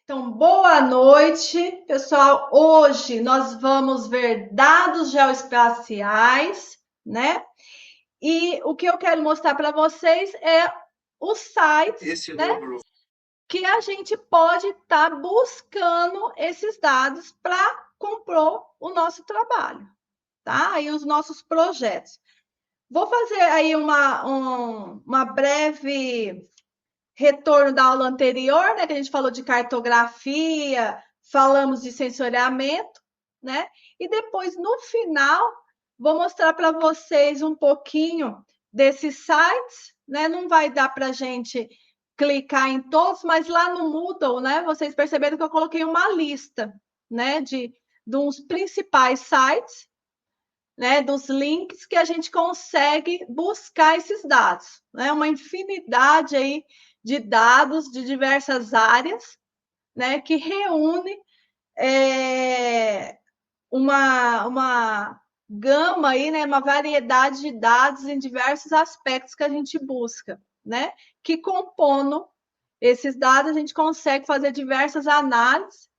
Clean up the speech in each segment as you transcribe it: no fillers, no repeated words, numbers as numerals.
Então, boa noite, pessoal. Hoje nós vamos ver dados geoespaciais, né? E o que eu quero mostrar para vocês é os sites, né, que a gente pode estar buscando esses dados para compor o nosso trabalho, tá? E os nossos projetos. Vou fazer aí uma breve retorno da aula anterior, né, que a gente falou de cartografia, falamos de sensoriamento, né? E depois, no final, vou mostrar para vocês um pouquinho desses sites, né? Não vai dar para a gente clicar em todos, mas lá no Moodle, né? Vocês perceberam que eu coloquei uma lista, né? De uns principais sites, né? Dos links que a gente consegue buscar esses dados, né? Uma infinidade aí de dados de diversas áreas, né, que reúne uma gama aí, né, uma variedade de dados em diversos aspectos que a gente busca, né, que compondo esses dados a gente consegue fazer diversas análises,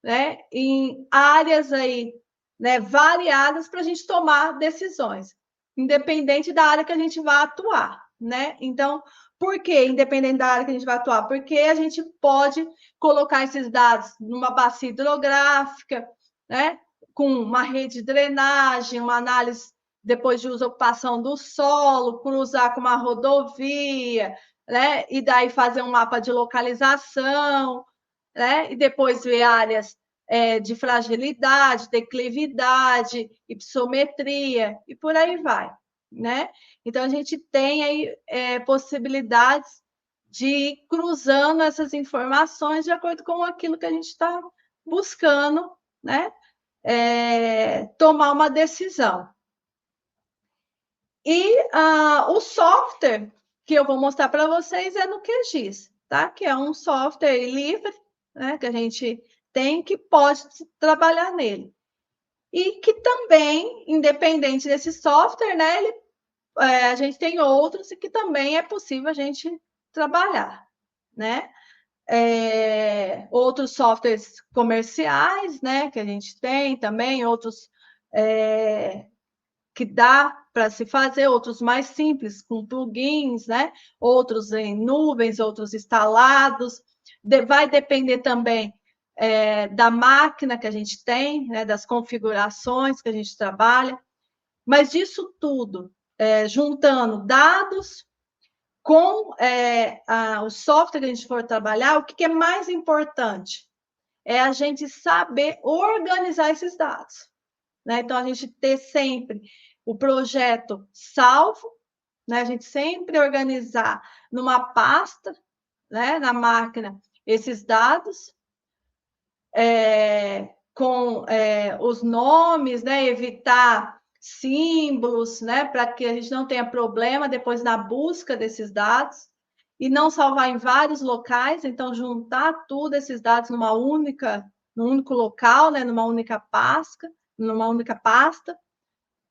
né, em áreas aí, né, variadas para a gente tomar decisões, independente da área que a gente vai atuar, né? Então, por que independente da área que a gente vai atuar? Porque a gente pode colocar esses dados numa bacia hidrográfica, né? Com uma rede de drenagem, uma análise depois de uso ocupação do solo, cruzar com uma rodovia, né? E daí fazer um mapa de localização, né? E depois ver áreas de fragilidade, declividade, hipossometria, e por aí vai, né? Então, a gente tem aí possibilidades de ir cruzando essas informações de acordo com aquilo que a gente está buscando, né? Tomar uma decisão. E o software que eu vou mostrar para vocês é no QGIS, tá? Que é um software livre, né? Que a gente tem que pode trabalhar nele. E que também, independente desse software, né? A gente tem outros e que também é possível a gente trabalhar, né? Outros softwares comerciais, né? Que a gente tem também, outros que dá para se fazer, outros mais simples, com plugins, né? Outros em nuvens, outros instalados. Vai depender também da máquina que a gente tem, né? Das configurações que a gente trabalha. Mas disso tudo, juntando dados com o software que a gente for trabalhar, o que é mais importante? É a gente saber organizar esses dados, né? Então, a gente ter sempre o projeto salvo, né? A gente sempre organizar numa pasta, né? Na máquina, esses dados, com os nomes, né? Evitar símbolos, né? Para que a gente não tenha problema depois na busca desses dados e não salvar em vários locais, então juntar tudo esses dados num único local, né? Numa única pasta,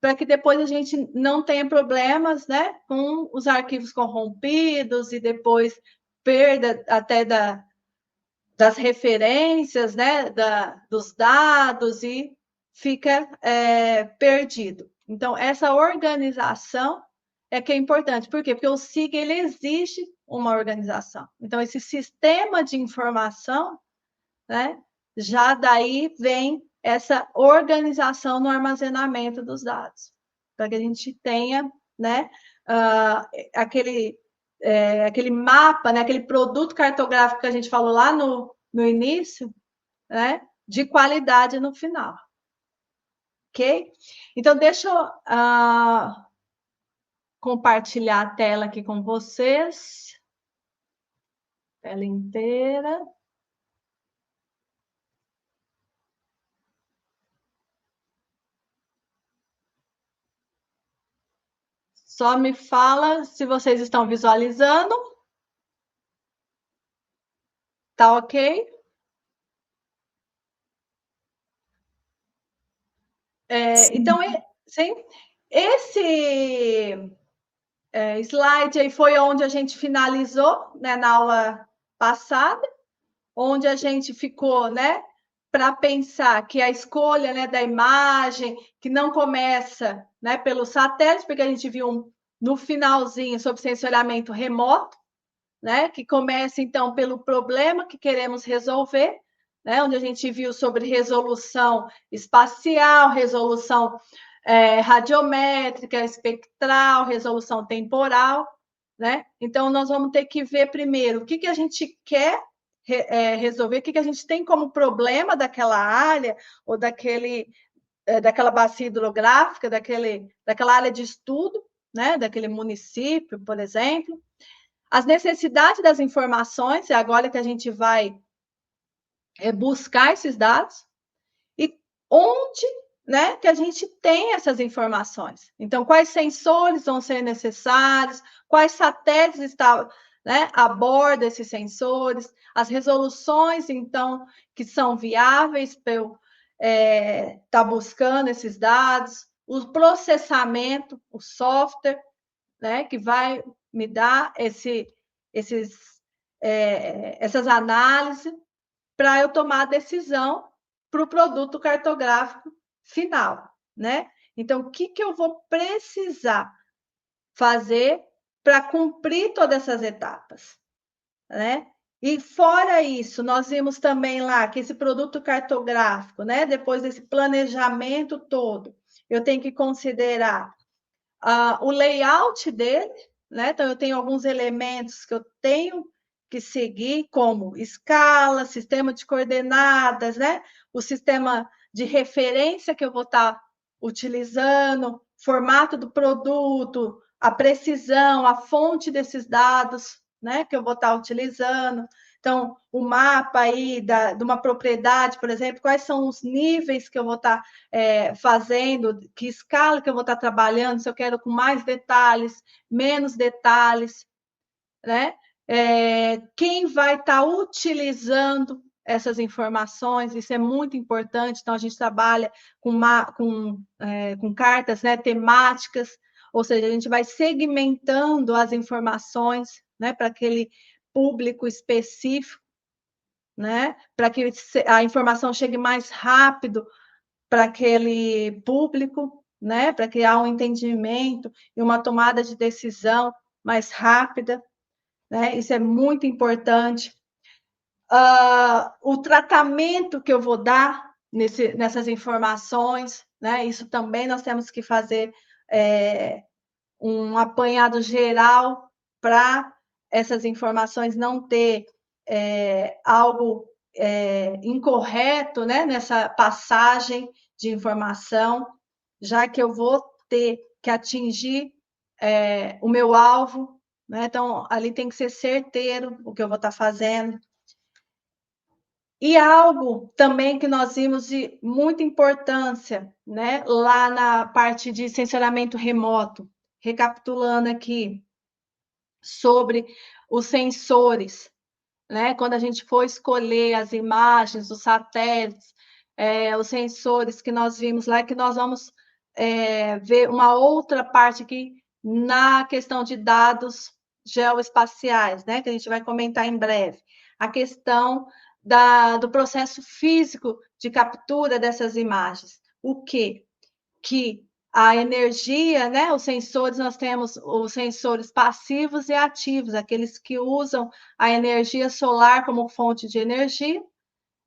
para que depois a gente não tenha problemas, né, com os arquivos corrompidos e depois perda até das referências, né, dos dados e fica perdido. Então, essa organização é que é importante. Por quê? Porque o SIG, ele exige uma organização. Então, esse sistema de informação, né, já daí vem essa organização no armazenamento dos dados, para que a gente tenha, né, aquele mapa, né, aquele produto cartográfico que a gente falou lá no início, né, de qualidade no final. Ok? Então, deixa eu compartilhar a tela aqui com vocês. Tela inteira. Só me fala se vocês estão visualizando. Tá ok? Então, sim, esse slide aí foi onde a gente finalizou, né, na aula passada, onde a gente ficou, né, para pensar que a escolha, né, da imagem, que não começa, né, pelo satélite, porque a gente viu no finalzinho sobre sensoriamento remoto, né, que começa então pelo problema que queremos resolver, né, onde a gente viu sobre resolução espacial, resolução radiométrica, espectral, resolução temporal, né? Então, nós vamos ter que ver primeiro o que a gente quer resolver, o que a gente tem como problema daquela área ou daquela bacia hidrográfica, daquela área de estudo, né? Daquele município, por exemplo. As necessidades das informações, é agora que a gente vai buscar esses dados, e onde, né, que a gente tem essas informações. Então, quais sensores vão ser necessários, quais satélites estão, né, a bordo desses sensores, as resoluções, então, que são viáveis para eu estar buscando esses dados, o processamento, o software, né, que vai me dar essas análises para eu tomar a decisão para o produto cartográfico final, né? Então, o que eu vou precisar fazer para cumprir todas essas etapas, né? E fora isso, nós vimos também lá que esse produto cartográfico, né? Depois desse planejamento todo, eu tenho que considerar o layout dele, né? Então, eu tenho alguns elementos que eu tenho que seguir, como escala, sistema de coordenadas, né? O sistema de referência que eu vou estar utilizando, formato do produto, a precisão, a fonte desses dados, né? Que eu vou estar utilizando. Então, o mapa aí de uma propriedade, por exemplo, quais são os níveis que eu vou estar fazendo, que escala que eu vou estar trabalhando, se eu quero com mais detalhes, menos detalhes, né? Quem vai estar utilizando essas informações, isso é muito importante. Então, a gente trabalha com cartas, né, temáticas, ou seja, a gente vai segmentando as informações, né, para aquele público específico, né, para que a informação chegue mais rápido para aquele público, né, para criar um entendimento e uma tomada de decisão mais rápida, né? Isso é muito importante. O tratamento que eu vou dar nessas informações, né? Isso também nós temos que fazer um apanhado geral para essas informações não ter algo incorreto, né, nessa passagem de informação, já que eu vou ter que atingir o meu alvo, né? Então, ali tem que ser certeiro o que eu vou estar fazendo. E algo também que nós vimos de muita importância, né, lá na parte de sensoramento remoto, recapitulando aqui, sobre os sensores, né? Quando a gente for escolher as imagens, os satélites, os sensores que nós vimos lá, que nós vamos ver uma outra parte aqui na questão de dados geoespaciais, né? Que a gente vai comentar em breve. A questão do processo físico de captura dessas imagens. O quê? Que a energia, né? Os sensores, nós temos os sensores passivos e ativos, aqueles que usam a energia solar como fonte de energia,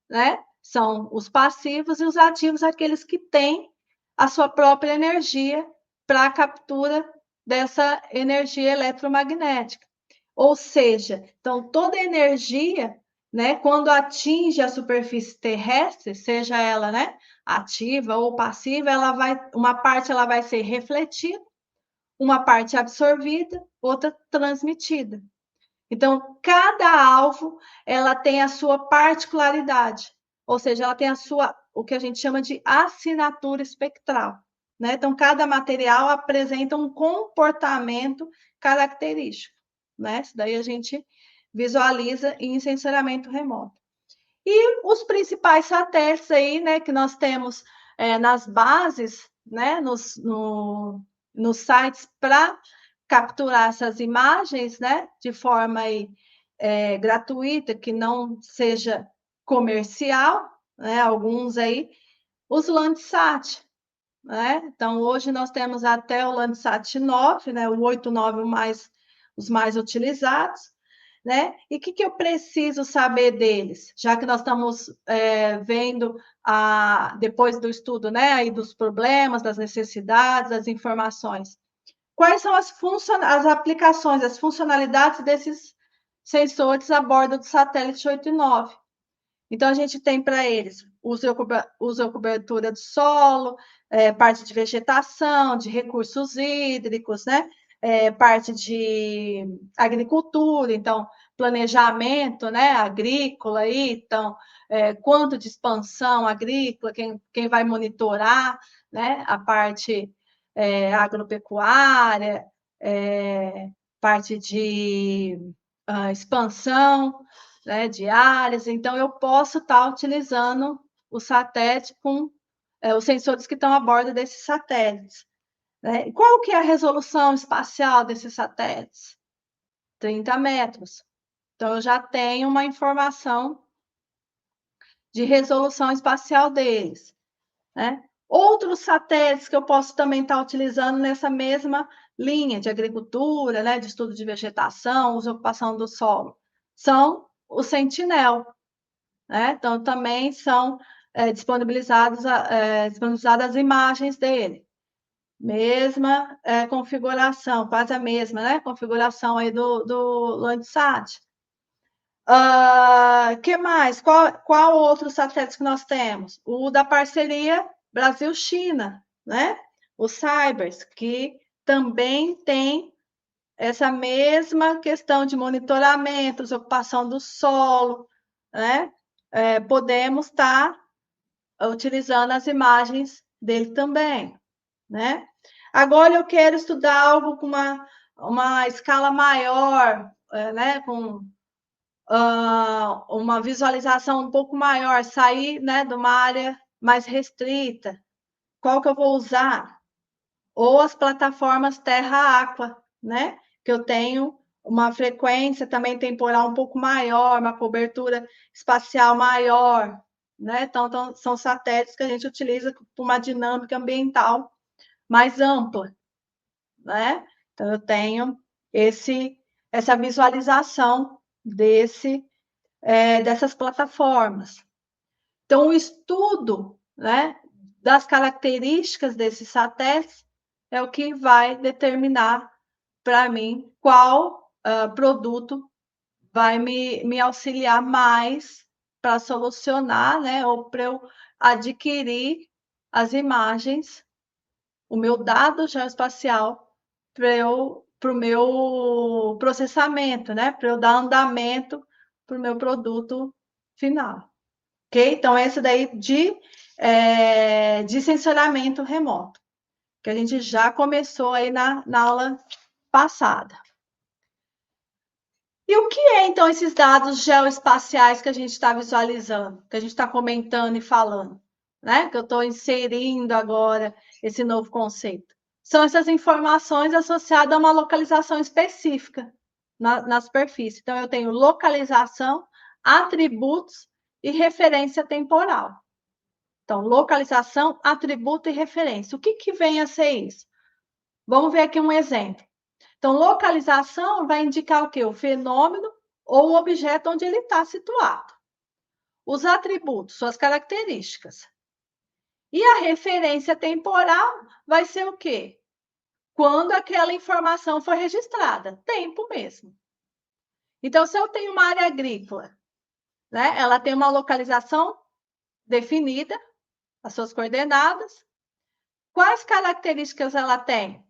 né? São os passivos, e os ativos, aqueles que têm a sua própria energia para a captura dessa energia eletromagnética. Ou seja, então toda energia, né, quando atinge a superfície terrestre, seja ela, né, ativa ou passiva, uma parte ela vai ser refletida, uma parte absorvida, outra transmitida. Então, cada alvo ela tem a sua particularidade, ou seja, ela tem o que a gente chama de assinatura espectral, né? Então, cada material apresenta um comportamento característico, né? Isso daí a gente visualiza em sensoramento remoto. E os principais satélites aí, né, que nós temos nas bases, né, nos sites para capturar essas imagens, né, de forma aí gratuita, que não seja comercial, né? Alguns aí, os Landsat, né? Então, hoje nós temos até o Landsat 9, né? O 8, 9, os mais utilizados, né? E o que eu preciso saber deles? Já que nós estamos vendo, depois do estudo, né? Aí dos problemas, das necessidades, das informações. Quais são as aplicações, as funcionalidades desses sensores a bordo do satélite 8 e 9? Então, a gente tem para eles uso e cobertura do solo, parte de vegetação, de recursos hídricos, né? Parte de agricultura, então, planejamento, né? Agrícola, aí, então, quanto de expansão agrícola, quem vai monitorar, né? A parte agropecuária, parte de expansão, né, de áreas, então eu posso estar utilizando o satélite com os sensores que estão a bordo desses satélites. Né? Qual que é a resolução espacial desses satélites? 30 metros. Então, eu já tenho uma informação de resolução espacial deles. Né? Outros satélites que eu posso também estar utilizando nessa mesma linha de agricultura, né, de estudo de vegetação, uso e ocupação do solo, são o Sentinel. Né? Então, também são disponibilizadas as imagens dele. Mesma configuração, quase a mesma, né? Configuração aí do Landsat. Que mais? Qual outro satélite que nós temos? O da parceria Brasil-China, né? O Cybers, que também tem essa mesma questão de monitoramento, ocupação do solo, né? Podemos estar utilizando as imagens dele também, né? Agora eu quero estudar algo com uma escala maior, né? Com uma visualização um pouco maior, sair, né, de uma área mais restrita. Qual que eu vou usar? Ou as plataformas terra-aqua, né? Que eu tenho uma frequência também temporal um pouco maior, uma cobertura espacial maior, né? Então são satélites que a gente utiliza para uma dinâmica ambiental mais ampla, né? Então eu tenho essa visualização dessas plataformas. Então o estudo, né, das características desses satélites é o que vai determinar para mim qual produto vai me auxiliar mais para solucionar, né, ou para eu adquirir as imagens, o meu dado geoespacial para o meu processamento, né, para eu dar andamento para o meu produto final. Ok? Então, esse daí de sensoriamento remoto, que a gente já começou aí na aula passada. E o que é, então, esses dados geoespaciais que a gente está visualizando, que a gente está comentando e falando, né? Que eu estou inserindo agora esse novo conceito? São essas informações associadas a uma localização específica na superfície. Então, eu tenho localização, atributos e referência temporal. Então, localização, atributo e referência. O que vem a ser isso? Vamos ver aqui um exemplo. Então, localização vai indicar o quê? O fenômeno ou o objeto onde ele está situado. Os atributos, suas características. E a referência temporal vai ser o quê? Quando aquela informação foi registrada. Tempo mesmo. Então, se eu tenho uma área agrícola, né, ela tem uma localização definida, as suas coordenadas. Quais características ela tem?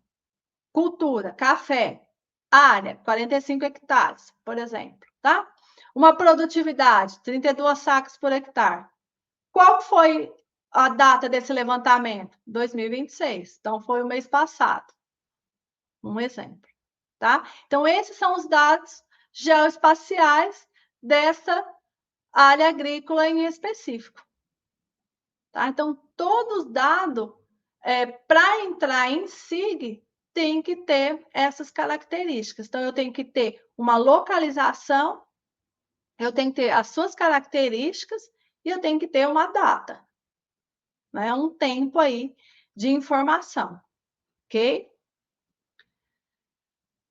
Cultura, café, área, 45 hectares, por exemplo, tá? Uma produtividade, 32 sacas por hectare. Qual foi a data desse levantamento? 2026. Então, foi o mês passado. Um exemplo, tá? Então, esses são os dados geoespaciais dessa área agrícola em específico. Tá? Então, todos os dados, para entrar em SIG, tem que ter essas características. Então, eu tenho que ter uma localização eu tenho que ter as suas características e eu tenho que ter uma data, né? Um tempo aí de informação, ok?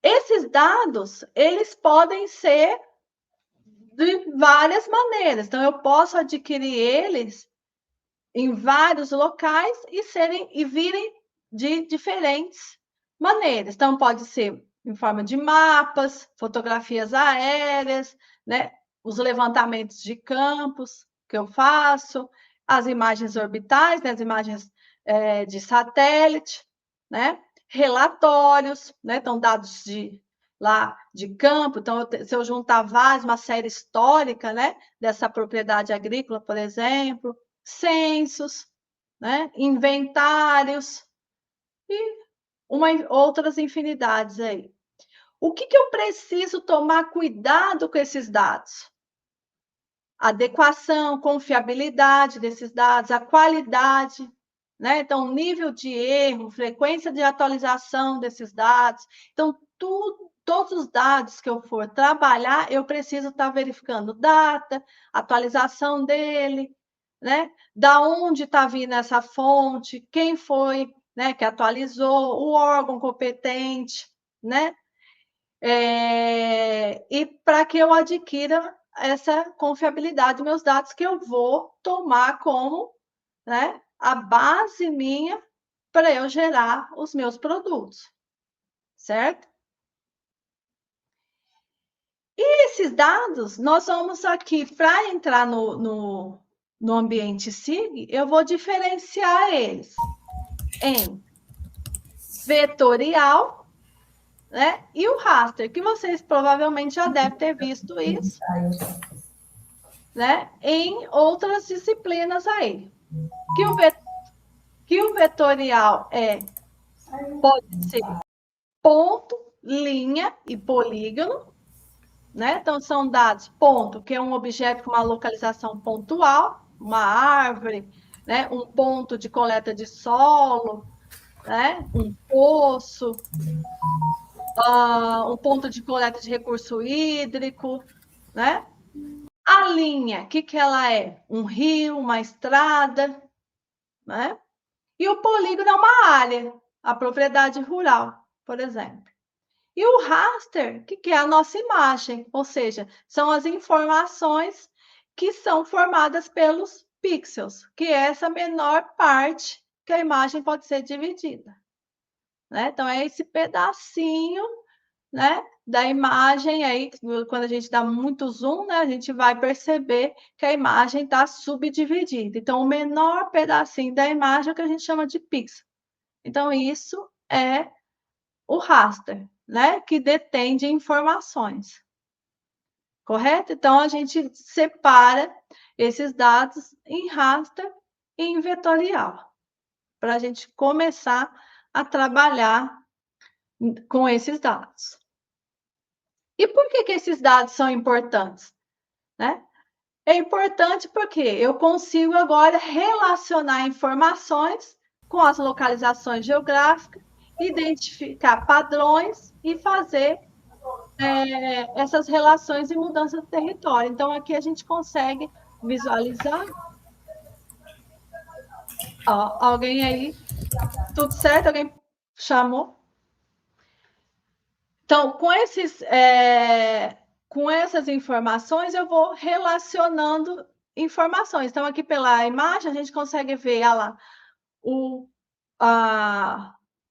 Esses dados, eles podem ser de várias maneiras. Então, eu posso adquirir eles em vários locais e virem de diferentes maneiras. Então, pode ser em forma de mapas, fotografias aéreas, né? Os levantamentos de campos que eu faço, as imagens orbitais, né? As imagens de satélite, né? Relatórios, né? Então, dados de campo. Então, se eu juntar vários, uma série histórica, né? Dessa propriedade agrícola, por exemplo, censos, né? Inventários e outras infinidades aí. O que eu preciso tomar cuidado com esses dados? Adequação, confiabilidade desses dados, a qualidade, né? Então, nível de erro, frequência de atualização desses dados. Então, todos os dados que eu for trabalhar, eu preciso estar verificando data, atualização dele, né? Da onde está vindo essa fonte, quem foi, né, que atualizou, o órgão competente, né? E para que eu adquira essa confiabilidade dos meus dados que eu vou tomar como, né, a base minha para eu gerar os meus produtos, certo? E esses dados, nós vamos aqui, para entrar no ambiente SIG, eu vou diferenciar eles em vetorial, né, e o raster, que vocês provavelmente já devem ter visto isso, né, em outras disciplinas aí. Que o vetorial pode ser ponto, linha e polígono, né? Então, são dados ponto, que é um objeto com uma localização pontual, uma árvore, né? Um ponto de coleta de solo, né? Um poço, um ponto de coleta de recurso hídrico, né? A linha, o que ela é? Um rio, uma estrada, né? E o polígono é uma área, a propriedade rural, por exemplo. E o raster, o que é a nossa imagem? Ou seja, são as informações que são formadas pelos pixels, que é essa menor parte que a imagem pode ser dividida, né? Então, é esse pedacinho, né, da imagem aí, quando a gente dá muito zoom, né, a gente vai perceber que a imagem está subdividida. Então, o menor pedacinho da imagem é o que a gente chama de pixel. Então, isso é o raster, né, que detém de informações. Correto? Então, a gente separa esses dados em raster e em vetorial, para a gente começar a trabalhar com esses dados. E por que esses dados são importantes? Né? É importante porque eu consigo agora relacionar informações com as localizações geográficas, identificar padrões e fazer essas relações e mudanças de território. Então, aqui a gente consegue visualizar. Ó, alguém aí? Tudo certo? Alguém chamou? Então, com essas informações, eu vou relacionando informações. Então, aqui pela imagem, a gente consegue ver lá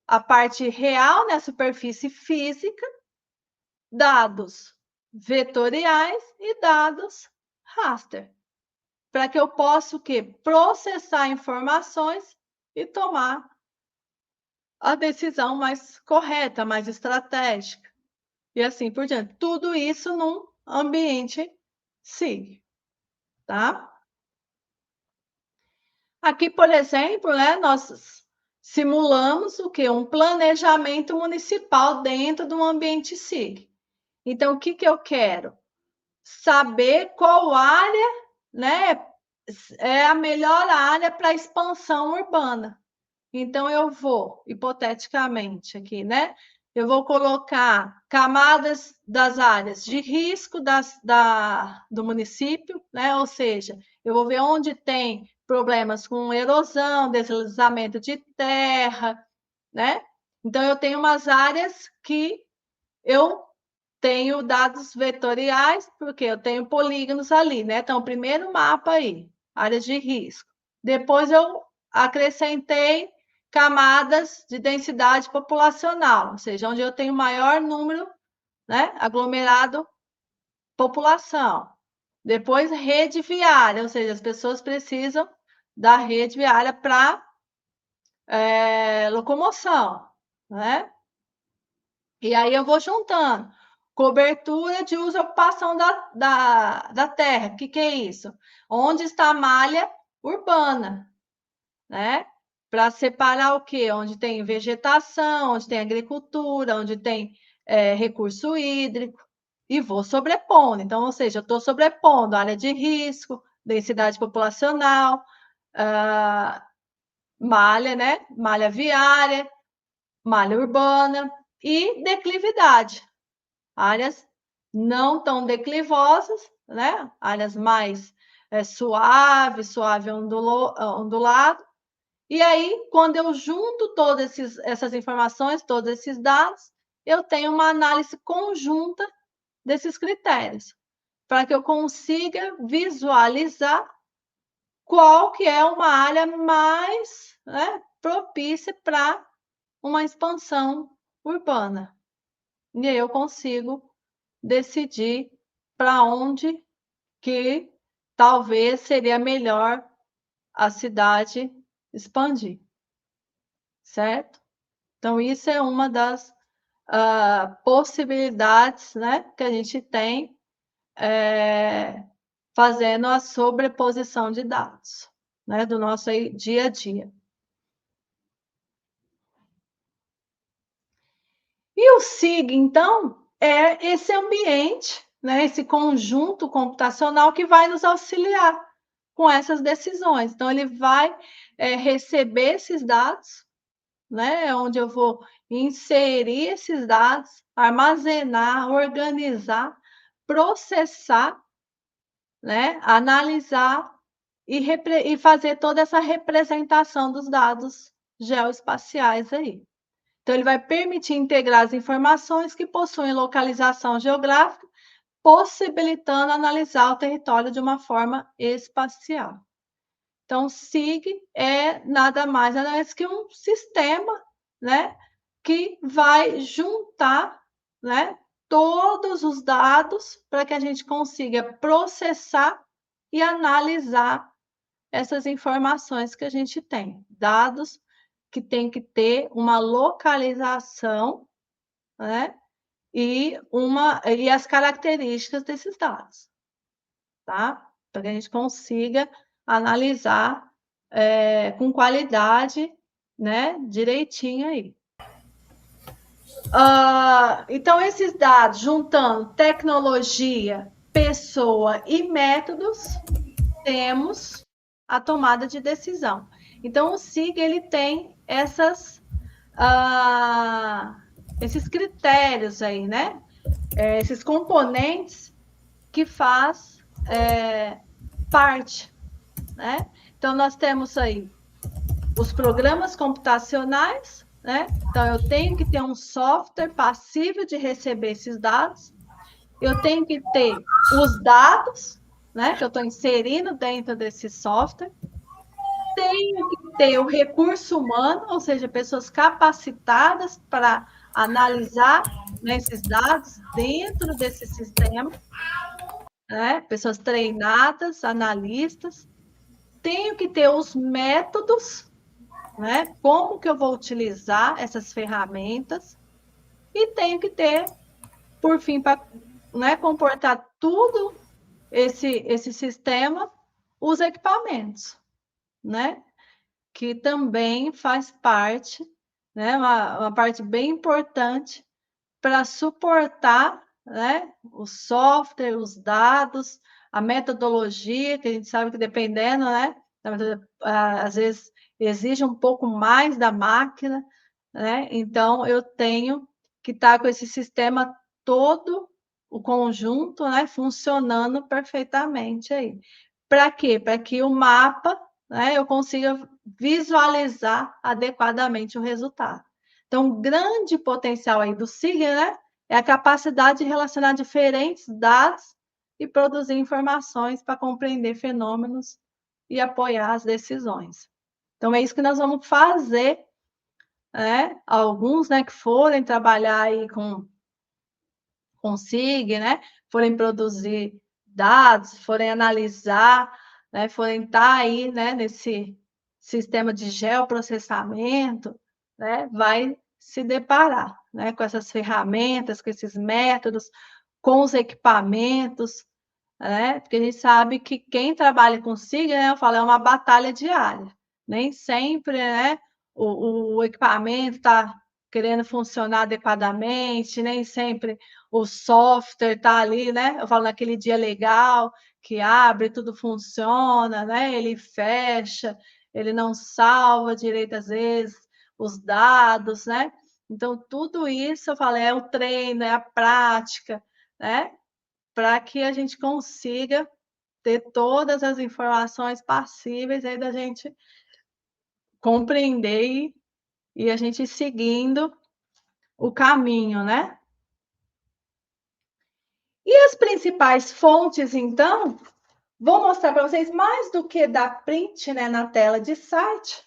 a parte real, né, a superfície física, dados vetoriais e dados raster, para que eu possa o quê? Processar informações e tomar a decisão mais correta, mais estratégica. E assim por diante. Tudo isso num ambiente SIG, tá? Aqui, por exemplo, né, nós simulamos o quê? Um planejamento municipal dentro de um ambiente SIG. Então, o que eu quero? Saber qual área, né, é a melhor área para expansão urbana. Então, eu vou, hipoteticamente aqui, né, eu vou colocar camadas das áreas de risco do município, né? Ou seja, eu vou ver onde tem problemas com erosão, deslizamento de terra, né? Então, eu tenho umas áreas que eu tenho dados vetoriais, porque eu tenho polígonos ali, né? Então, o primeiro mapa aí, áreas de risco. Depois eu acrescentei camadas de densidade populacional, ou seja, onde eu tenho maior número, né, aglomerado população. Depois, rede viária, ou seja, as pessoas precisam da rede viária para locomoção, né? E aí eu vou juntando. Cobertura de uso e ocupação da terra. O que é isso? Onde está a malha urbana, né? Para separar o quê? Onde tem vegetação, onde tem agricultura, onde tem recurso hídrico, e vou sobrepondo. Então, ou seja, eu estou sobrepondo área de risco, densidade populacional, malha, né? Malha viária, malha urbana e declividade. Áreas não tão declivosas, né? Áreas mais suave ondulado. E aí, quando eu junto todas essas informações, todos esses dados, eu tenho uma análise conjunta desses critérios, para que eu consiga visualizar qual que é uma área mais, né, propícia para uma expansão urbana. E aí eu consigo decidir para onde que talvez seria melhor a cidade expandir, certo? Então, isso é uma das possibilidades, né, que a gente tem fazendo a sobreposição de dados, né, do nosso dia a dia. E o SIG, então, é esse ambiente, né, esse conjunto computacional que vai nos auxiliar com essas decisões. Então, ele vai receber esses dados, né, onde eu vou inserir esses dados, armazenar, organizar, processar, né, analisar e fazer toda essa representação dos dados geoespaciais aí. Então, ele vai permitir integrar as informações que possuem localização geográfica, possibilitando analisar o território de uma forma espacial. Então, SIG é nada mais nada menos que um sistema, né, que vai juntar, né, todos os dados para que a gente consiga processar e analisar essas informações que a gente tem. Dados que tem que ter uma localização, né, e as características desses dados, tá? Para que a gente consiga analisar com qualidade, né, direitinho aí. Então, esses dados, juntando tecnologia, pessoa e métodos, temos a tomada de decisão. Então, o SIG ele tem esses critérios aí, né? Esses componentes que faz parte, né? Então, nós temos aí os programas computacionais, né? Então, eu tenho que ter um software passível de receber esses dados. Eu tenho que ter os dados, né? Que eu estou inserindo dentro desse software. Tenho que ter o recurso humano, ou seja, pessoas capacitadas para analisar, né, esses dados dentro desse sistema, né? Pessoas treinadas, analistas. Tenho que ter os métodos, né? Como que eu vou utilizar essas ferramentas? E tenho que ter, por fim, para, né, comportar tudo esse sistema, os equipamentos, né? Que também faz parte, né? Uma parte bem importante para suportar, né? O software, os dados, a metodologia, que a gente sabe que dependendo, né? Às vezes exige um pouco mais da máquina, né? Então, eu tenho que está com esse sistema todo, o conjunto, né, funcionando perfeitamente aí. Para quê? Para que o mapa, né, eu consiga visualizar adequadamente o resultado. Então, o grande potencial aí do SIG, né, é a capacidade de relacionar diferentes dados e produzir informações para compreender fenômenos e apoiar as decisões. Então, é isso que nós vamos fazer, né? Alguns, né, que forem trabalhar aí com SIG, né, forem produzir dados, forem analisar, né, forem estar aí, né, nesse sistema de geoprocessamento, né, vai se deparar, né, com essas ferramentas, com esses métodos, com os equipamentos, né, porque a gente sabe que quem trabalha com SIG, né, eu falo, é uma batalha diária. Nem sempre, né, o equipamento está querendo funcionar adequadamente, nem sempre o software está ali, né? Eu falo naquele dia legal, que abre, tudo funciona, né? Ele fecha, ele não salva direito às vezes os dados, né? Então, tudo isso, eu falo, é o treino, é a prática, né? Para que a gente consiga ter todas as informações passíveis aí da gente compreender e a gente seguindo o caminho, né? E as principais fontes, então, vou mostrar para vocês mais do que dar print, né, na tela de site.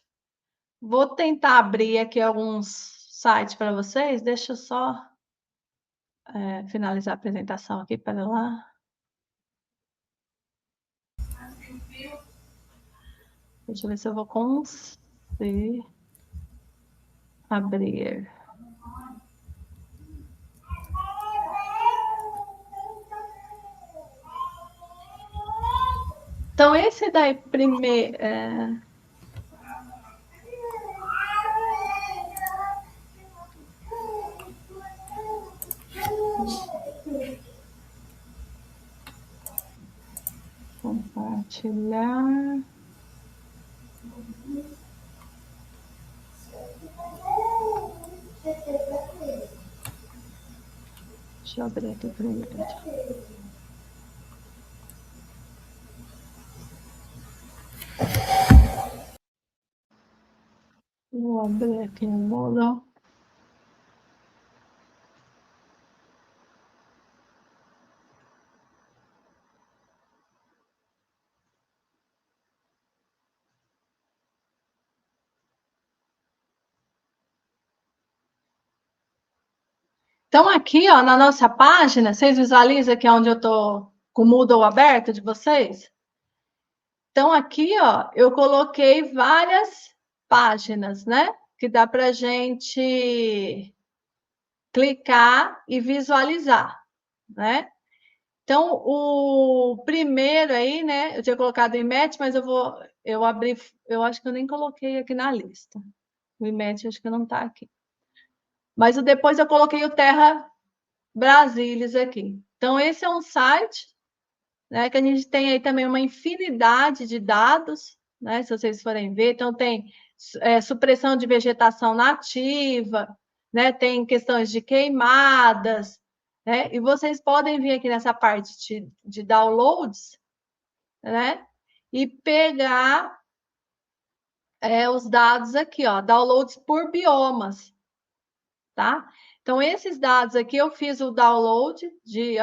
Vou tentar abrir aqui alguns sites para vocês. Deixa eu só finalizar a apresentação aqui, para lá. Deixa eu ver se eu vou conseguir abrir. Então, esse daí primeiro. Compartilhar. Deixa eu abrir aqui primeiro. Vou abrir aqui no Moodle. Então, aqui, ó, na nossa página, vocês visualizam aqui onde eu estou com o Moodle aberto de vocês? Então, aqui, ó, eu coloquei várias páginas, né? Que dá para a gente clicar e visualizar, né? Então, o primeiro aí, né? Eu tinha colocado o IMET, mas eu abri, eu acho que eu nem coloquei aqui na lista. O IMET acho que não está aqui. Mas depois eu coloquei o Terra Brasilis aqui. Então, esse é um site, né, que a gente tem aí também uma infinidade de dados, né, se vocês forem ver. Então, tem supressão de vegetação nativa, né, tem questões de queimadas, né, e vocês podem vir aqui nessa parte de downloads, né, e pegar os dados aqui, ó, downloads por biomas, tá? Então, esses dados aqui eu fiz o download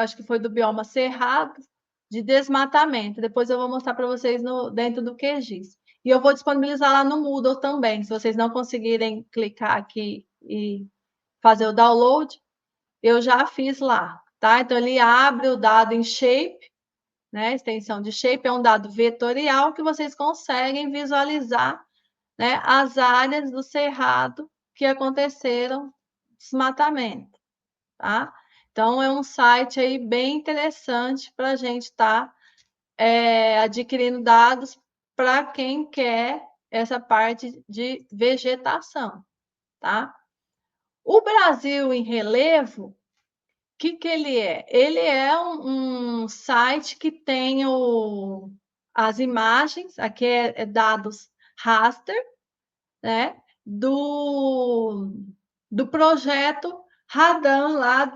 acho que foi do bioma Cerrado, de desmatamento. Depois eu vou mostrar para vocês dentro do QGIS. E eu vou disponibilizar lá no Moodle também. Se vocês não conseguirem clicar aqui e fazer o download, eu já fiz lá, tá? Então, ele abre o dado em Shape, né? Extensão de Shape é um dado vetorial que vocês conseguem visualizar, né, as áreas do cerrado que aconteceram desmatamento, tá? Então, é um site aí bem interessante para a gente estar adquirindo dados para quem quer essa parte de vegetação, tá? O Brasil em Relevo, o que ele é? Ele é um site que tem as imagens, aqui é dados raster, né, do projeto Radan lá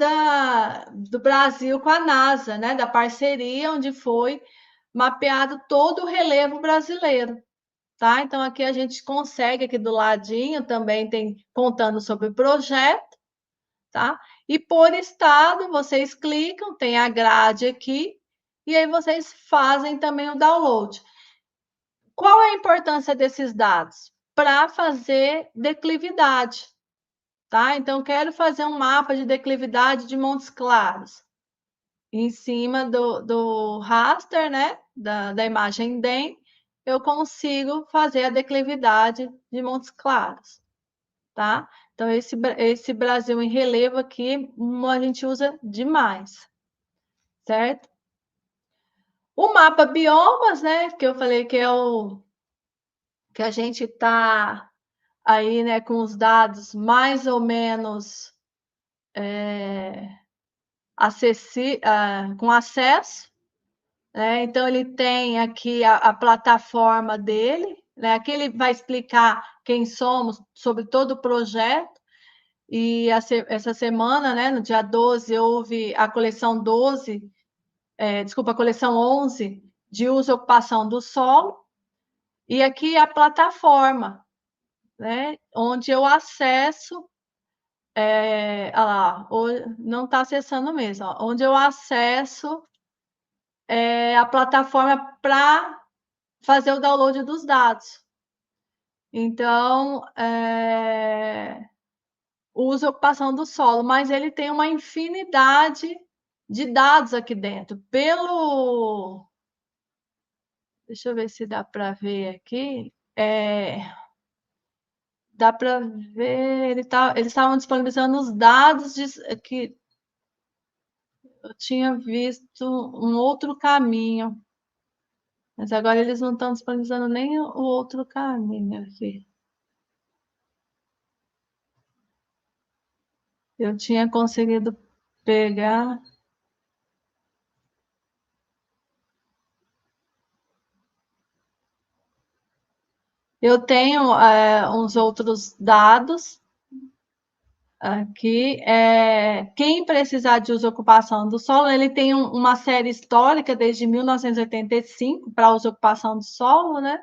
do Brasil com a NASA, né? Da parceria, onde foi mapeado todo o relevo brasileiro. Tá? Então, aqui a gente consegue, aqui do ladinho, também tem contando sobre o projeto, tá? E por estado, vocês clicam, tem a grade aqui, e aí vocês fazem também o download. Qual é a importância desses dados? Para fazer declividade, tá? Então, quero fazer um mapa de declividade de Montes Claros, em cima do raster, né? Da imagem DEM, eu consigo fazer a declividade de Montes Claros, tá? Então, esse Brasil em relevo aqui, a gente usa demais, certo? O mapa biomas, né? Que eu falei que é o que a gente está aí, né, com os dados mais ou menos com acesso, né? Então, ele tem aqui a plataforma dele, né? Aqui ele vai explicar quem somos sobre todo o projeto. E essa semana, né, no dia 12, houve a coleção 12, desculpa, a coleção 11 de uso e ocupação do solo. E aqui a plataforma, né, onde eu acesso, lá, não está acessando mesmo, ó, onde eu acesso a plataforma para fazer o download dos dados. Então, uso e ocupação do solo, mas ele tem uma infinidade de dados aqui dentro. Deixa eu ver se dá para ver aqui. Dá para ver, eles estavam disponibilizando os dados que eu tinha visto um outro caminho, mas agora eles não estão disponibilizando nem o outro caminho aqui. Eu tinha conseguido pegar. Eu tenho uns outros dados aqui. Quem precisar de uso e ocupação do solo, ele tem uma série histórica desde 1985 para uso e ocupação do solo, né?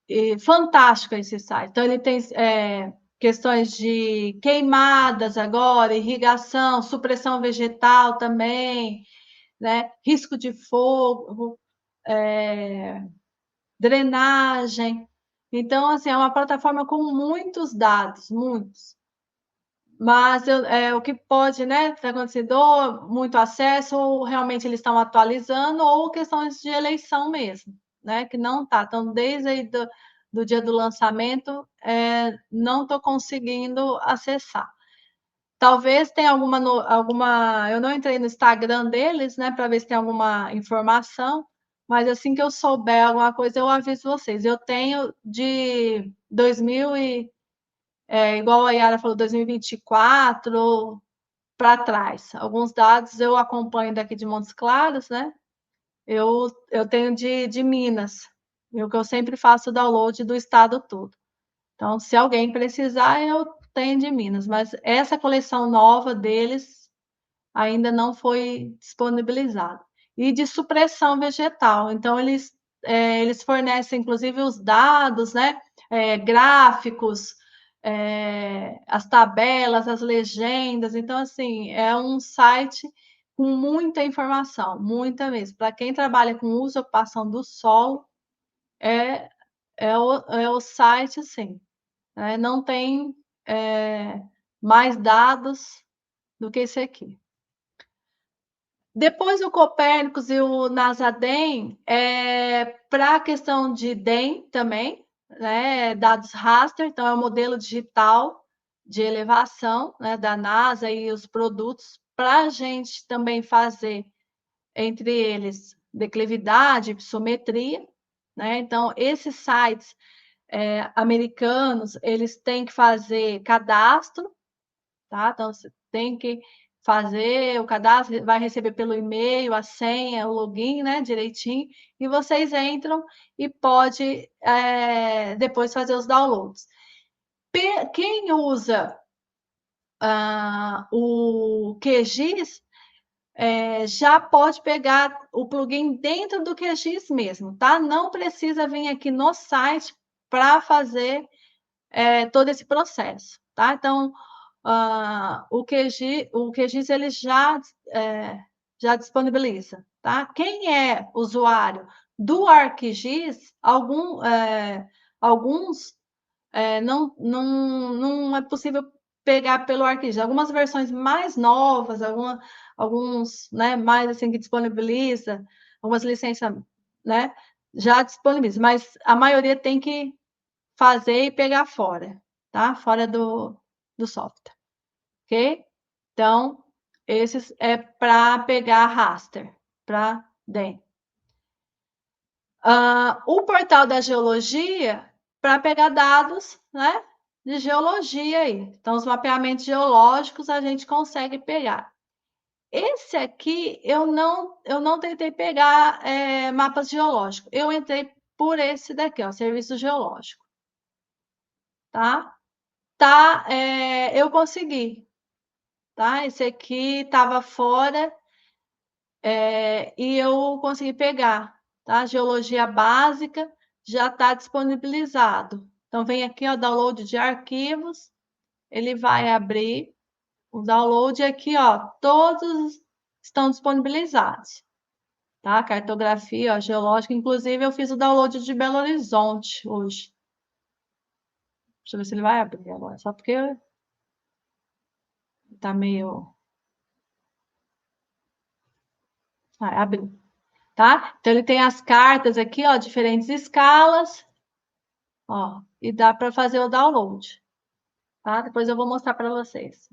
E fantástico esse site. Então, ele tem questões de queimadas agora, irrigação, supressão vegetal também, né? Risco de fogo, drenagem. Então, assim, é uma plataforma com muitos dados, muitos. Mas o que pode, né, ter acontecido, ou muito acesso, ou realmente eles estão atualizando, ou questões de eleição mesmo, né, que não está. Então, desde aí do dia do lançamento, não estou conseguindo acessar. Talvez tenha alguma. Eu não entrei no Instagram deles, né, para ver se tem alguma informação, mas assim que eu souber alguma coisa, eu aviso vocês. Eu tenho de 2000 igual a Yara falou, 2024 para trás. Alguns dados eu acompanho daqui de Montes Claros, né? Eu tenho de Minas, o que eu sempre faço o download do estado todo. Então, se alguém precisar, eu tenho de Minas, mas essa coleção nova deles ainda não foi disponibilizada. E de supressão vegetal. Então, eles fornecem, inclusive, os dados, né? Gráficos, as tabelas, as legendas. Então, assim, é um site com muita informação, muita mesmo. Para quem trabalha com uso e ocupação do solo, é, é o site, assim, né? Não tem mais dados do que esse aqui. Depois o Copérnicos e o NASADEM, para a questão de DEM também, né, dados raster, então é o modelo digital de elevação, né, da NASA e os produtos, para a gente também fazer, entre eles, declividade, psometria, né? Então, esses sites americanos, eles têm que fazer cadastro, tá? Então, você tem que fazer o cadastro, vai receber pelo e-mail, a senha, o login, né, direitinho, e vocês entram e pode depois fazer os downloads. Quem usa o QGIS já pode pegar o plugin dentro do QGIS mesmo, tá? Não precisa vir aqui no site para fazer todo esse processo, tá? Então, o QGIS ele já disponibiliza, tá? Quem é usuário do ArcGIS, alguns não é possível pegar pelo ArcGIS. Algumas versões mais novas, alguns, né, mais assim que disponibiliza, algumas licenças, né, já disponibiliza, mas a maioria tem que fazer e pegar fora, tá? Fora do software, ok? Então, esses é para pegar raster, para dentro. O portal da geologia, para pegar dados, né, de geologia aí. Então, os mapeamentos geológicos a gente consegue pegar. Esse aqui, eu não tentei pegar mapas geológicos. Eu entrei por esse daqui, ó, serviço geológico. Tá? Eu consegui, tá? Esse aqui estava fora e eu consegui pegar, tá? Geologia básica já está disponibilizado. Então, vem aqui, ó, download de arquivos, ele vai abrir o download aqui, ó, todos estão disponibilizados, tá? Cartografia, ó, geológica, inclusive eu fiz o download de Belo Horizonte hoje. Deixa eu ver se ele vai abrir agora, só porque tá meio... abriu. Tá? Então, ele tem as cartas aqui, ó, diferentes escalas, ó, e dá para fazer o download, tá? Depois eu vou mostrar para vocês.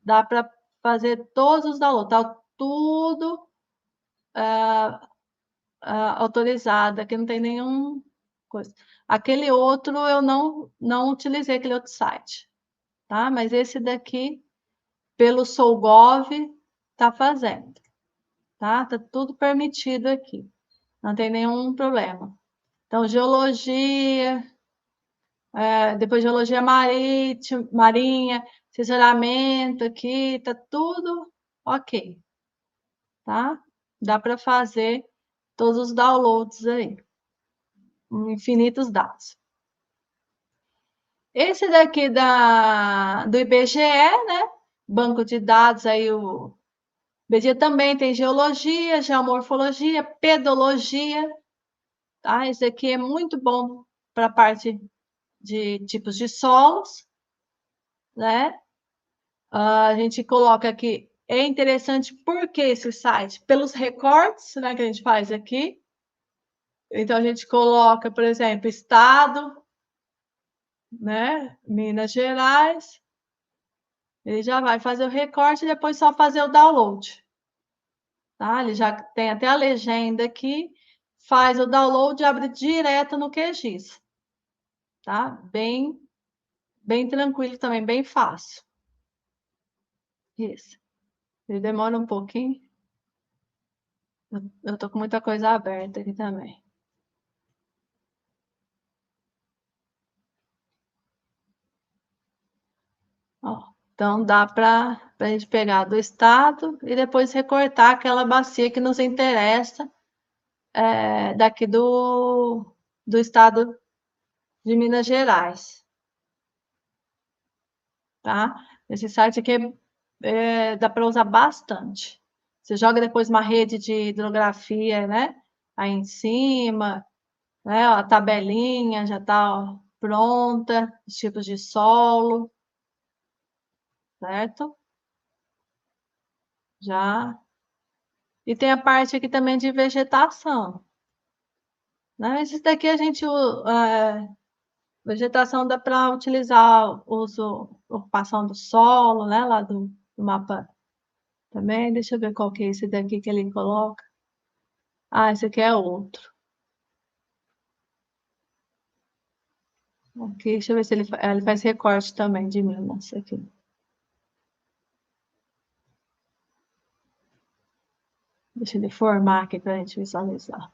Dá para fazer todos os downloads, tá tudo autorizado, aqui não tem nenhum coisa. Aquele outro eu não utilizei, aquele outro site, tá? Mas esse daqui, pelo Solgov, tá fazendo, tá? Tá tudo permitido aqui, não tem nenhum problema. Então, geologia, depois geologia marítima, marinha, assessoramento aqui, tá tudo ok, tá? Dá para fazer todos os downloads aí, infinitos dados. Esse daqui do IBGE, né? Banco de dados aí, o IBGE também tem geologia, geomorfologia, pedologia, tá? Esse aqui é muito bom para a parte de tipos de solos, né? A gente coloca aqui, é interessante porque esse site, pelos recortes, né, que a gente faz aqui. Então, a gente coloca, por exemplo, estado, né, Minas Gerais. Ele já vai fazer o recorte e depois só fazer o download. Tá? Ele já tem até a legenda aqui, faz o download e abre direto no QGIS. Tá? Bem tranquilo também, bem fácil. Isso. Ele demora um pouquinho. Eu tô com muita coisa aberta aqui também. Ó, então, dá para a gente pegar do estado e depois recortar aquela bacia que nos interessa daqui do estado de Minas Gerais. Tá? Esse site aqui dá para usar bastante. Você joga depois uma rede de hidrografia, né? Aí em cima, né? Ó, a tabelinha já está pronta, os tipos de solo, certo? Já. E tem a parte aqui também de vegetação. Né? Esse daqui a gente, vegetação dá para utilizar ocupação do solo, né? Lá do mapa também. Deixa eu ver qual que é esse daqui que ele coloca. Esse aqui é outro. Aqui, deixa eu ver se ele faz recorte também de Minas aqui. Deixa ele formar aqui para a gente visualizar.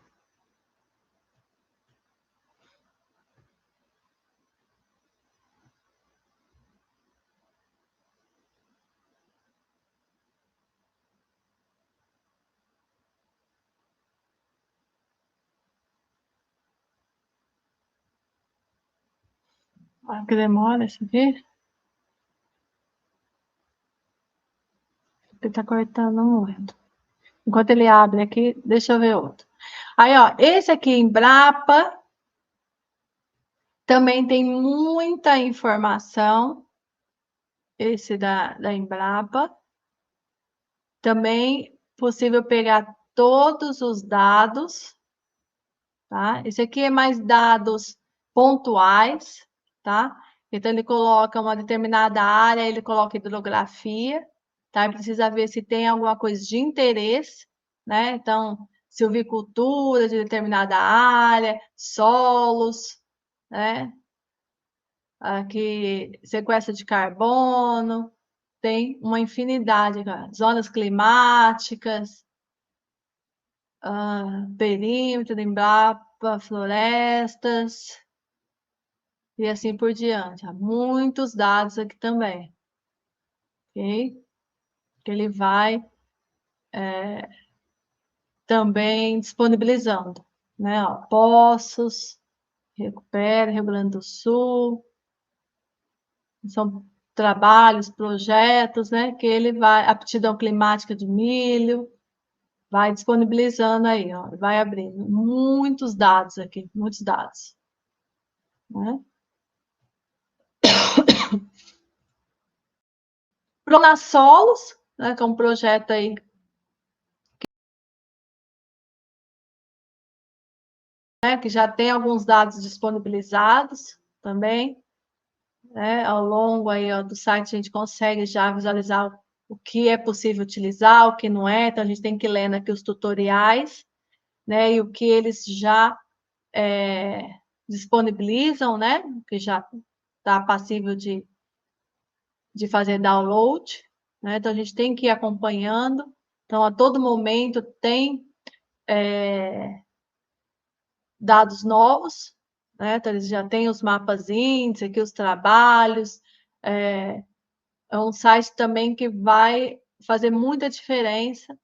Olha que demora isso aqui. Ele tá cortando muito. Enquanto ele abre aqui, deixa eu ver outro. Aí, ó, esse aqui, Embrapa, também tem muita informação. Esse da Embrapa. Também possível pegar todos os dados, tá? Esse aqui é mais dados pontuais, tá? Então, ele coloca uma determinada área, ele coloca hidrografia, tá? Precisa ver se tem alguma coisa de interesse, né? Então, silvicultura de determinada área, solos, né? Aqui, sequestro de carbono, tem uma infinidade, cara. Zonas climáticas, perímetro, Embrapa, florestas e assim por diante. Há muitos dados aqui também, ok? Que ele vai também disponibilizando, né? Ó, Poços, Recupera, Rio Grande do Sul, são trabalhos, projetos, né? Que ele vai, aptidão climática de milho, vai disponibilizando aí, ó, vai abrindo muitos dados aqui, muitos dados, né? Pronasolos, né, que é um projeto aí né, que já tem alguns dados disponibilizados também, né? Ao longo aí, ó, do site a gente consegue já visualizar o que é possível utilizar, o que não é, então a gente tem que ler aqui os tutoriais, né? E o que eles já disponibilizam, né? Que já está passível de fazer download, né? Então a gente tem que ir acompanhando. Então, a todo momento tem dados novos, né? Então, eles já têm os mapas índice, aqui os trabalhos. É um site também que vai fazer muita diferença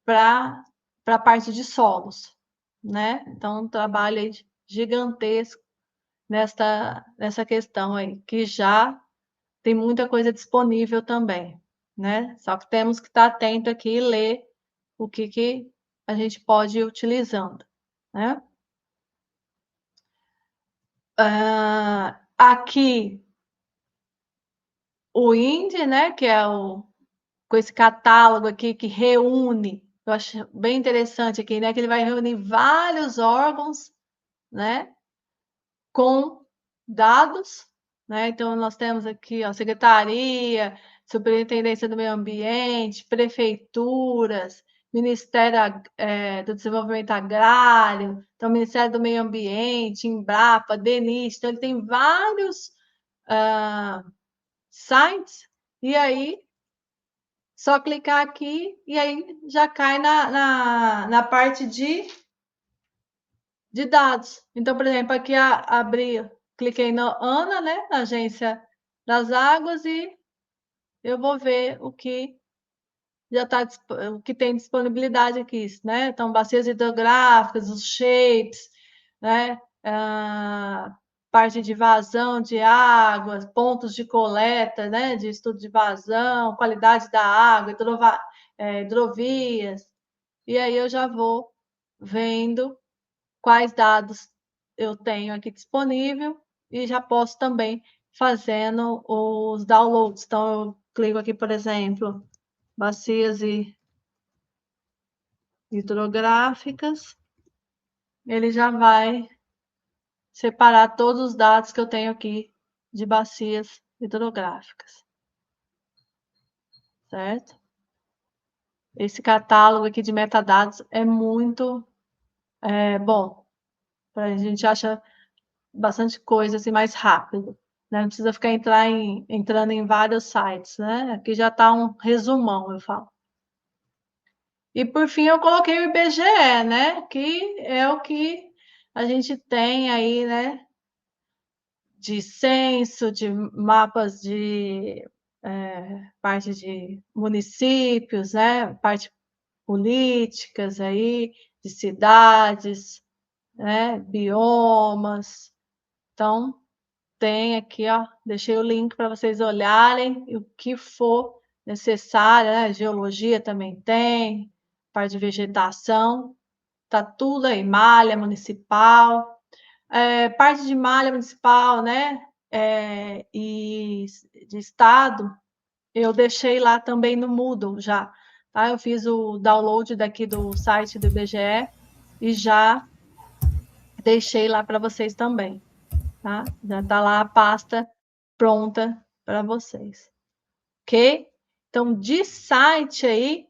para a parte de solos, né? Então, um trabalho gigantesco nessa questão aí, que já tem muita coisa disponível também, né? Só que temos que estar atento aqui e ler o que a gente pode ir utilizando, né? Aqui o INDE, né? Que é com esse catálogo aqui que reúne, eu acho bem interessante aqui, né? Que ele vai reunir vários órgãos, né? Com dados, né? Então, nós temos aqui a Secretaria, Superintendência do Meio Ambiente, prefeituras, Ministério do Desenvolvimento Agrário, então, Ministério do Meio Ambiente, Embrapa, DENIT, então, ele tem vários sites, e aí, só clicar aqui, e aí já cai na parte de dados. Então, por exemplo, aqui abri, cliquei na ANA, né, na Agência das Águas, e eu vou ver o que já está, o que tem disponibilidade aqui, né? Então, bacias hidrográficas, os shapes, né? Parte de vazão de águas, pontos de coleta, né? De estudo de vazão, qualidade da água, hidrovias. E aí eu já vou vendo quais dados eu tenho aqui disponível e já posso também fazendo os downloads. Então, eu clico aqui, por exemplo, bacias hidrográficas, ele já vai separar todos os dados que eu tenho aqui de bacias hidrográficas, certo? Esse catálogo aqui de metadados é muito bom, a gente acha bastante coisa assim mais rápido, né? Não precisa ficar entrando em vários sites, né? Aqui já está um resumão, eu falo. E por fim eu coloquei o IBGE, né? Que é o que a gente tem aí, né? De censo, de mapas de parte de municípios, né? Parte políticas aí, de cidades, né? Biomas. Então, tem aqui, ó, deixei o link para vocês olharem o que for necessário, né? Geologia também tem, parte de vegetação, tá tudo aí, malha municipal, parte de malha municipal, né? E de estado, eu deixei lá também no Moodle já, tá? Eu fiz o download daqui do site do IBGE e já deixei lá para vocês também, tá? Já está lá a pasta pronta para vocês, ok? Então, de site aí,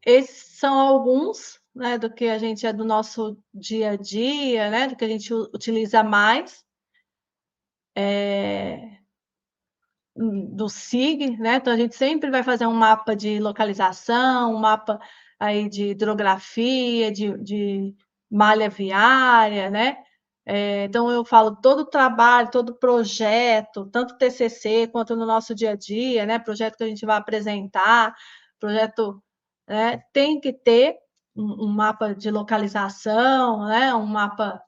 esses são alguns, né, do que a gente é do nosso dia a dia, né, do que a gente utiliza mais, do SIG, né? Então a gente sempre vai fazer um mapa de localização, um mapa aí de hidrografia, de malha viária, né? Então eu falo todo trabalho, todo projeto, tanto TCC quanto no nosso dia a dia, né? Projeto que a gente vai apresentar, projeto, né? Tem que ter um mapa de localização, né? Um mapa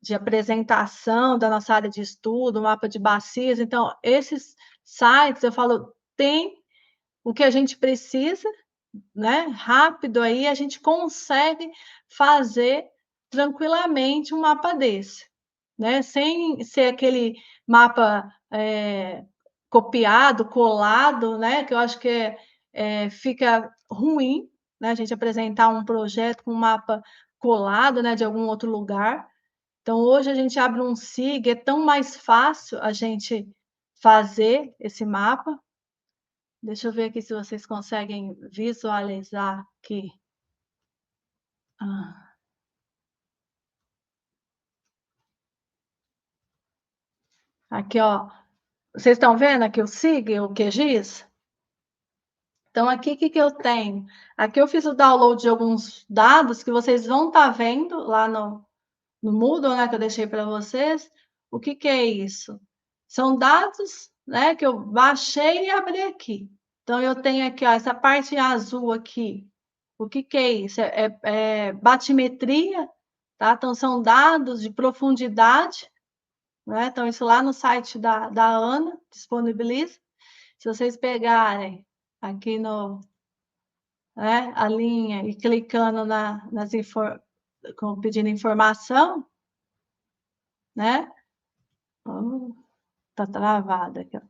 de apresentação da nossa área de estudo, mapa de bacias. Então, esses sites, eu falo, tem o que a gente precisa, né? Rápido aí, a gente consegue fazer tranquilamente um mapa desse, né? Sem ser aquele mapa copiado, colado, né? Que eu acho que fica ruim, né? A gente apresentar um projeto com um mapa colado, né? De algum outro lugar. Então, hoje a gente abre um SIG, é tão mais fácil a gente fazer esse mapa. Deixa eu ver aqui se vocês conseguem visualizar aqui. Ah. Aqui, ó. Vocês estão vendo aqui o SIG, o QGIS? Então, aqui o que eu tenho? Aqui eu fiz o download de alguns dados que vocês vão estar vendo lá no Moodle, né, que eu deixei para vocês. O que é isso? São dados, né, que eu baixei e abri aqui. Então, eu tenho aqui, ó, essa parte azul aqui. O que é isso? É batimetria, tá? Então, são dados de profundidade, né? Então, isso lá no site da ANA disponibiliza. Se vocês pegarem aqui né, a linha e clicando pedindo informação, né? Oh, tá travada aqui, ó.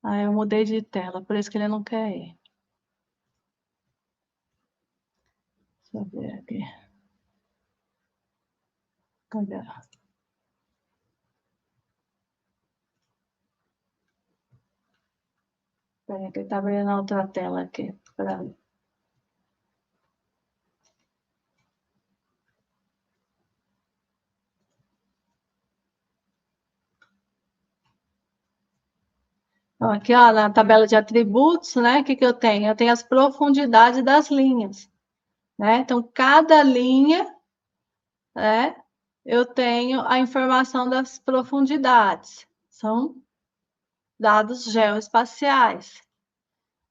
Ah, eu mudei de tela, por isso que ele não quer ir. Deixa eu ver aqui. Cadê? Peraí, que ele tá abrindo a outra tela aqui. Peraí. Então, aqui, ó, na tabela de atributos, né? O que eu tenho? Eu tenho as profundidades das linhas, né? Então, cada linha, né? Eu tenho a informação das profundidades. São dados geoespaciais,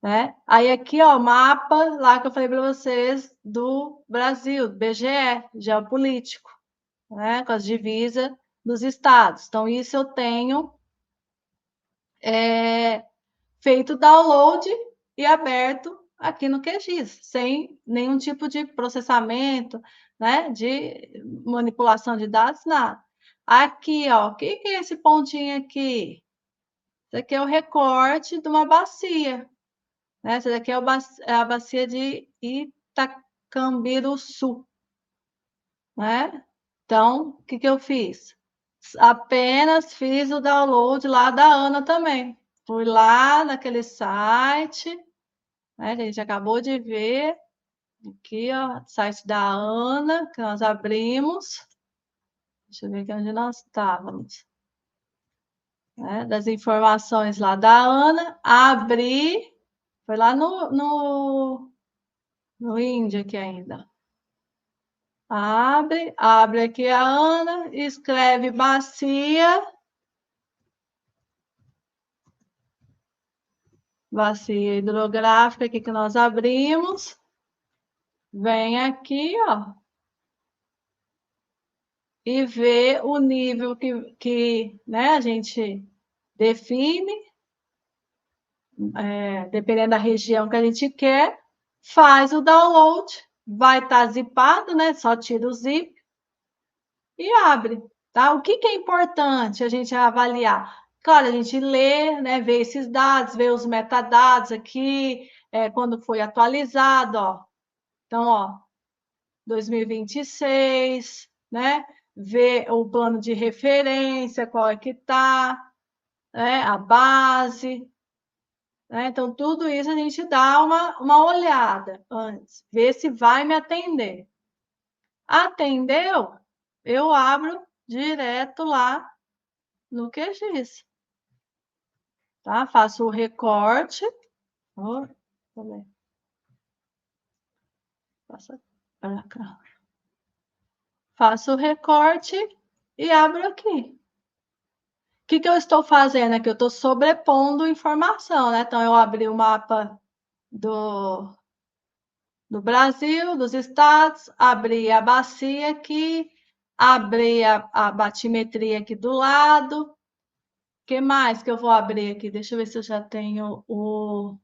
né? Aí aqui, ó, mapa lá que eu falei para vocês do Brasil, BGE, geopolítico, né? Com as divisas dos estados. Então, isso eu tenho feito download e aberto aqui no QGIS, sem nenhum tipo de processamento, né? De manipulação de dados, nada. Aqui, ó, o que é esse pontinho aqui? Isso aqui é o recorte de uma bacia, né? Essa daqui é a bacia de Itacambiruçu, né? Então, o que eu fiz? Apenas fiz o download lá da Ana também. Fui lá naquele site, né, que a gente acabou de ver. Aqui, ó, site da Ana, que nós abrimos. Deixa eu ver aqui onde nós estávamos. Né, das informações lá da Ana. Abri. Foi lá no Índia aqui ainda. Abre aqui a Ana, escreve bacia. bacia hidrográfica aqui que nós abrimos. Vem aqui, ó, e vê o nível que né, a gente define, dependendo da região que a gente quer, faz o download, vai estar zipado, né? Só tira o zip e abre, tá? O que é importante a gente avaliar? Claro, a gente lê, né, vê esses dados, vê os metadados aqui, quando foi atualizado, ó. Então, ó, 2026, né? Ver o plano de referência, qual é que está, né? A base, né? Então, tudo isso a gente dá uma olhada antes, ver se vai me atender. Atendeu? Eu abro direto lá no QGIS, tá? Faço o recorte. Oh, passa para cá. Faço o recorte e abro aqui. O que eu estou fazendo aqui? Eu estou sobrepondo informação, né? Então, eu abri o mapa do Brasil, dos estados, abri a bacia aqui, abri a batimetria aqui do lado. O que mais que eu vou abrir aqui? Deixa eu ver se eu já tenho o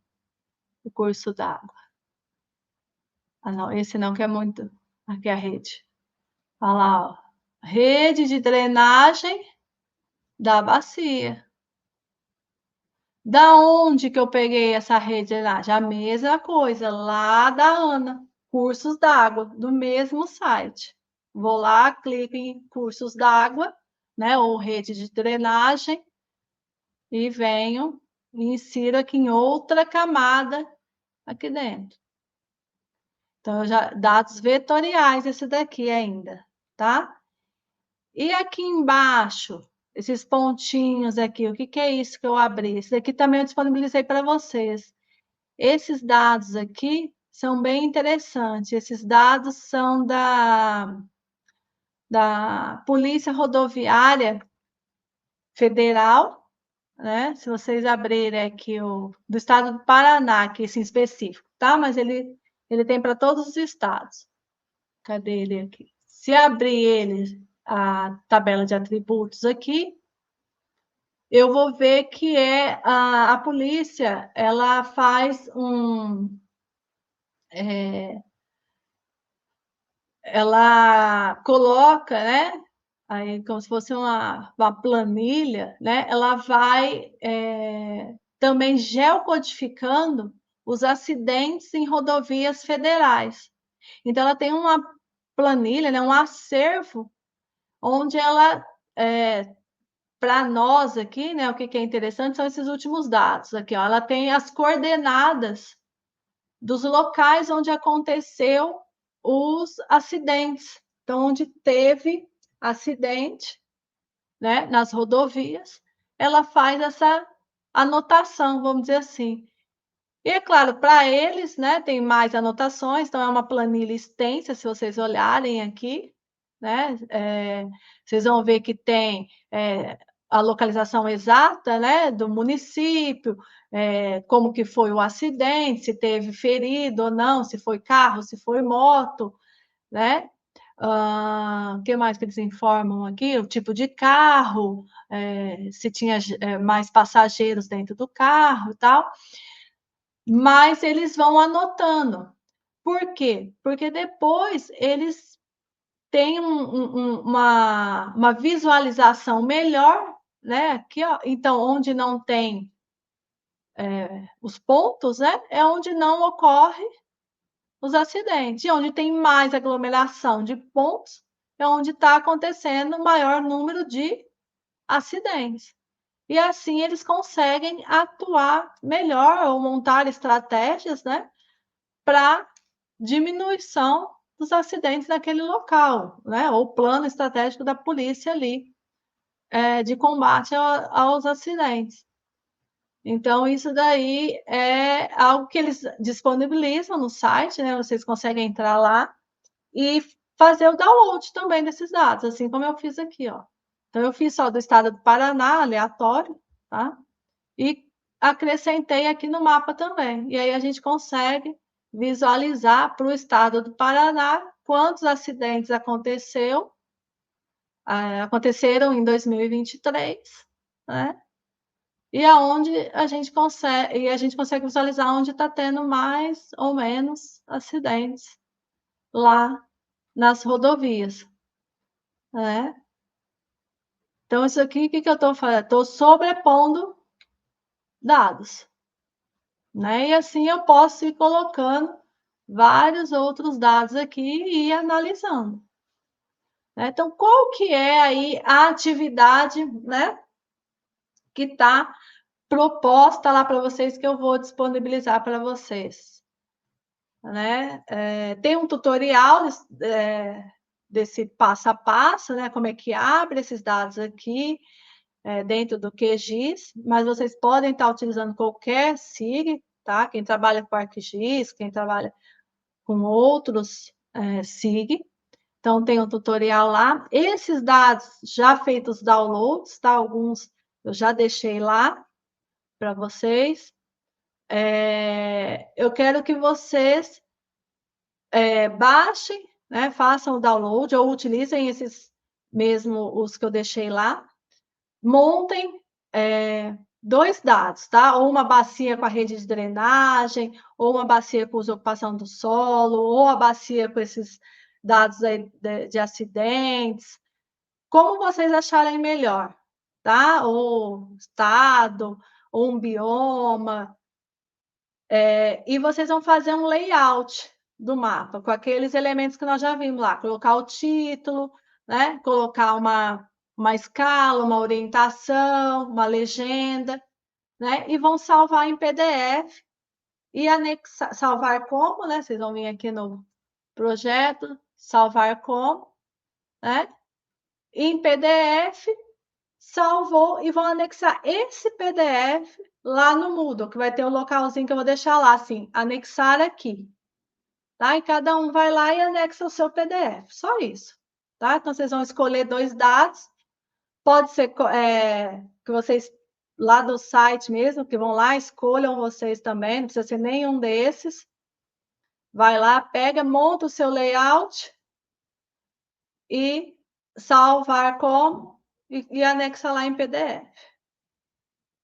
curso d'água. Ah, não, esse não, que é muito. Aqui é a rede. Olha lá, ó. Rede de drenagem da bacia. Da onde que eu peguei essa rede lá? Já a mesma coisa, lá da Ana, cursos d'água, do mesmo site. Vou lá, clico em cursos d'água, né, ou rede de drenagem, e venho e insiro aqui em outra camada aqui dentro. Então, dados vetoriais esse daqui ainda, tá? E aqui embaixo, esses pontinhos aqui, o que é isso que eu abri? Esse daqui também eu disponibilizei para vocês. Esses dados aqui são bem interessantes. Esses dados são da Polícia Rodoviária Federal, né? Se vocês abrirem aqui do estado do Paraná, aqui esse em específico, tá? Mas ele tem para todos os estados. Cadê ele aqui? Se abrir ele, a tabela de atributos aqui, eu vou ver que a polícia, ela faz ela coloca, né? Aí, como se fosse uma planilha, né? Ela vai também geocodificando os acidentes em rodovias federais. Então, ela tem uma planilha, né? Um acervo, onde ela, para nós aqui, né? O que é interessante são esses últimos dados aqui, ó. Ela tem as coordenadas dos locais onde aconteceu os acidentes. Então, onde teve acidente, né, nas rodovias, ela faz essa anotação, vamos dizer assim. E é claro, para eles, né, tem mais anotações, então é uma planilha extensa, se vocês olharem aqui, né, vocês vão ver que tem a localização exata, né, do município, como que foi o acidente, se teve ferido ou não, se foi carro, se foi moto, né? O que mais que eles informam aqui? O tipo de carro, se tinha mais passageiros dentro do carro e tal. Mas eles vão anotando. Por quê? Porque depois eles têm uma visualização melhor, né? Aqui, ó, então, onde não tem os pontos, né? É onde não ocorre os acidentes. E onde tem mais aglomeração de pontos, é onde está acontecendo o maior número de acidentes. E assim eles conseguem atuar melhor ou montar estratégias, né? Para diminuição dos acidentes naquele local, né? Ou plano estratégico da polícia ali, de combate aos acidentes. Então, isso daí é algo que eles disponibilizam no site, né? Vocês conseguem entrar lá e fazer o download também desses dados, assim como eu fiz aqui, ó. Então, eu fiz só do estado do Paraná, aleatório, tá? E acrescentei aqui no mapa também. E aí a gente consegue visualizar para o estado do Paraná quantos acidentes aconteceram em 2023, né? E a gente consegue visualizar onde está tendo mais ou menos acidentes lá nas rodovias, né? Então, isso aqui, o que eu estou fazendo? Estou sobrepondo dados, né? E assim eu posso ir colocando vários outros dados aqui e ir analisando, né? Então, qual que é aí a atividade, né, que está proposta lá para vocês, que eu vou disponibilizar para vocês, né? Tem um tutorial desse passo a passo, né? Como é que abre esses dados aqui dentro do QGIS, mas vocês podem estar utilizando qualquer SIG, tá? Quem trabalha com ArcGIS, quem trabalha com outros SIG. Então, tem um tutorial lá. Esses dados já feitos downloads, tá? Alguns eu já deixei lá para vocês. Eu quero que vocês baixem, né? Façam o download ou utilizem esses mesmo os que eu deixei lá. Montem dois dados, tá? Ou uma bacia com a rede de drenagem, ou uma bacia com uso e ocupação do solo, ou a bacia com esses dados aí de acidentes, como vocês acharem melhor, tá? Ou estado, ou um bioma, e vocês vão fazer um layout do mapa, com aqueles elementos que nós já vimos lá, colocar o título, né? Colocar uma escala, uma orientação, uma legenda, né? E vão salvar em PDF e anexar, salvar como, né? Vocês vão vir aqui no projeto, salvar como, né? Em PDF, salvou e vão anexar esse PDF lá no Moodle, que vai ter um localzinho que eu vou deixar lá, assim, anexar aqui. Tá? E cada um vai lá e anexa o seu PDF, só isso. Tá? Então, vocês vão escolher dois dados. Pode ser que vocês, lá do site mesmo, que vão lá, escolham vocês também, não precisa ser nenhum desses. Vai lá, pega, monta o seu layout e salvar como e anexa lá em PDF.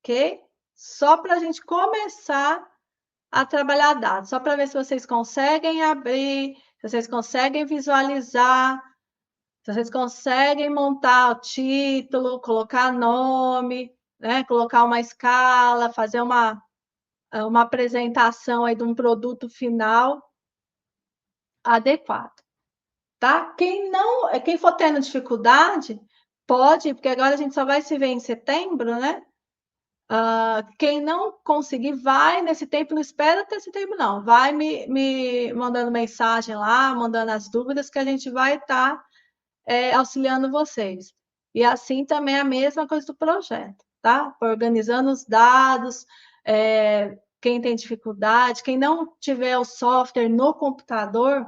Ok? Só para a gente começar a trabalhar dados, só para ver se vocês conseguem abrir, se vocês conseguem visualizar, se vocês conseguem montar o título, colocar nome, né? Colocar uma escala, fazer uma apresentação aí de um produto final adequado, tá? Quem for tendo dificuldade, pode, porque agora a gente só vai se ver em setembro, né? Quem não conseguir, vai nesse tempo, não espera ter esse tempo, não. Vai me mandando mensagem lá, mandando as dúvidas, que a gente vai estar auxiliando vocês. E assim também é a mesma coisa do projeto, tá? Organizando os dados, quem tem dificuldade, quem não tiver o software no computador,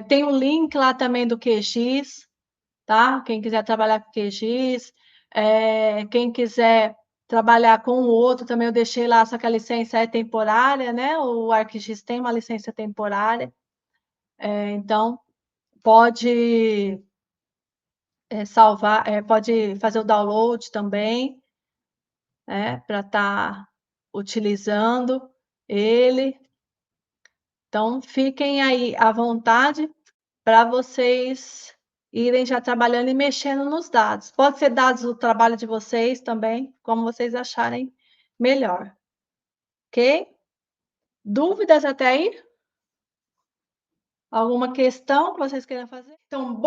tem o link lá também do QGIS, tá? Quem quiser trabalhar com QGIS, quem quiser trabalhar com o outro, também eu deixei lá, só que a licença é temporária, né? O ArcGIS tem uma licença temporária, então pode salvar, pode fazer o download também, para estar utilizando ele. Então, fiquem aí à vontade para vocês irem já trabalhando e mexendo nos dados. Pode ser dados do trabalho de vocês também, como vocês acharem melhor. Ok? Dúvidas até aí? Alguma questão que vocês queiram fazer? Então,